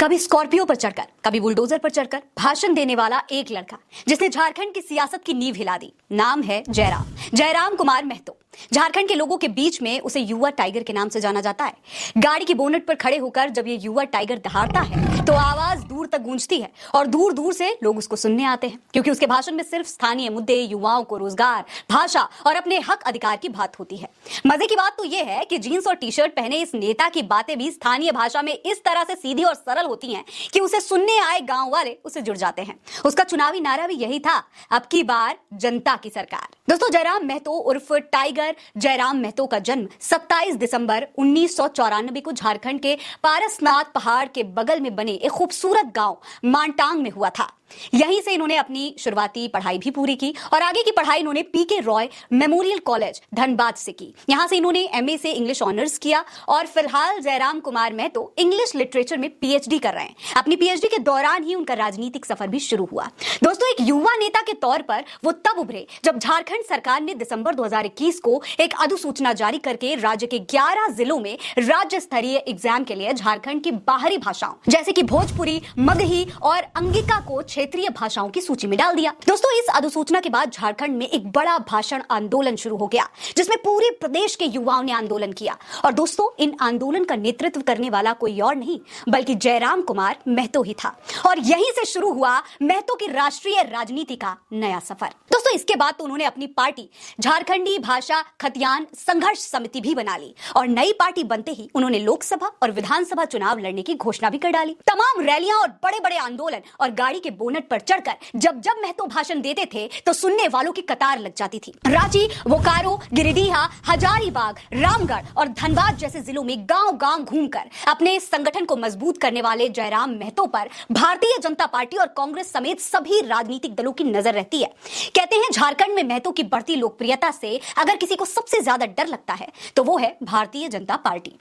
कभी स्कॉर्पियो पर चढ़कर, कभी बुलडोजर पर चढ़कर भाषण देने वाला एक लड़का जिसने झारखंड की सियासत की नींव हिला दी। नाम है जयराम कुमार महतो। झारखंड के लोगों के बीच में उसे युवा टाइगर के नाम से जाना जाता है। गाड़ी की बोनट पर खड़े होकर जब ये युवा टाइगर दहाड़ता है तो आवाज दूर तक गूंजती है और दूर दूर से लोग उसको सुनने आते हैं, क्योंकि उसके भाषण में सिर्फ स्थानीय मुद्दे, युवाओं को रोजगार, भाषा और अपने हक अधिकार की बात होती है। मजे की बात तो यह है कि जींस और टी शर्ट पहने इस नेता की बातें भी स्थानीय भाषा में इस तरह से सीधी और सरल होती हैं कि उसे सुनने आए गांव वाले उसे जुड़ जाते हैं। उसका चुनावी नारा भी यही था, अब की बार जनता की सरकार। दोस्तों, जयराम महतो उर्फ टाइगर जयराम महतो का जन्म 27 दिसंबर 1994 को झारखंड के पारसनाथ पहाड़ के बगल में बने एक खूबसूरत गांव मानटांग में हुआ था। यहीं से इन्होंने अपनी शुरुआती पढ़ाई भी पूरी की और आगे की पढ़ाई इन्होंने पीके रॉय मेमोरियल कॉलेज धनबाद से की। यहां से इन्होंने एमए से इंग्लिश ऑनर्स किया और फिलहाल जयराम कुमार महतो इंग्लिश लिटरेचर में पीएचडी कर रहे हैं। अपनी पीएचडी के दौरान ही उनका राजनीतिक सफर भी शुरू हुआ। दोस्तों, एक युवा नेता के तौर पर वो तब उभरे जब झारखंड सरकार ने दिसंबर 2021 को एक अधिसूचना जारी करके राज्य के 11 जिलों में राज्य स्तरीय एग्जाम के लिए झारखंड की बाहरी भाषाओं जैसे कि भोजपुरी, मगही और अंगिका को क्षेत्रीय भाषाओं की सूची में डाल दिया। दोस्तों, इस अधिसूचना के बाद झारखंड में एक बड़ा भाषण आंदोलन शुरू हो गया, जिसमें पूरे प्रदेश के युवाओं ने आंदोलन किया। और दोस्तों, इन आंदोलन का नेतृत्व करने वाला कोई और नहीं बल्कि जयराम कुमार महतो ही था। और यहीं से शुरू हुआ महतो की राष्ट्रीय राजनीति का नया सफर। दोस्तों, इसके बाद तो उन्होंने अपनी पार्टी झारखंडी भाषा खतियान संघर्ष समिति भी बना ली और नई पार्टी बनते ही उन्होंने लोकसभा और विधानसभा चुनाव लड़ने की घोषणा भी कर डाली। तमाम रैलियां और बड़े बड़े आंदोलन और गाड़ी के बोनट पर चढ़कर जब महतो भाषण देते थे तो सुनने वालों की कतार लग जाती थी। रांची, बोकारो, गिरिडीह, हजारीबाग, रामगढ़ और धनबाद जैसे जिलों में गांव-गांव घूमकर अपने संगठन को मजबूत करने वाले जयराम महतो पर भारतीय जनता पार्टी और कांग्रेस समेत सभी राजनीतिक दलों की नजर रहती है। कहते हैं, झारखंड में महतो की बढ़ती लोकप्रियता से अगर किसी को सबसे ज्यादा डर लगता है तो वो है भारतीय जनता पार्टी।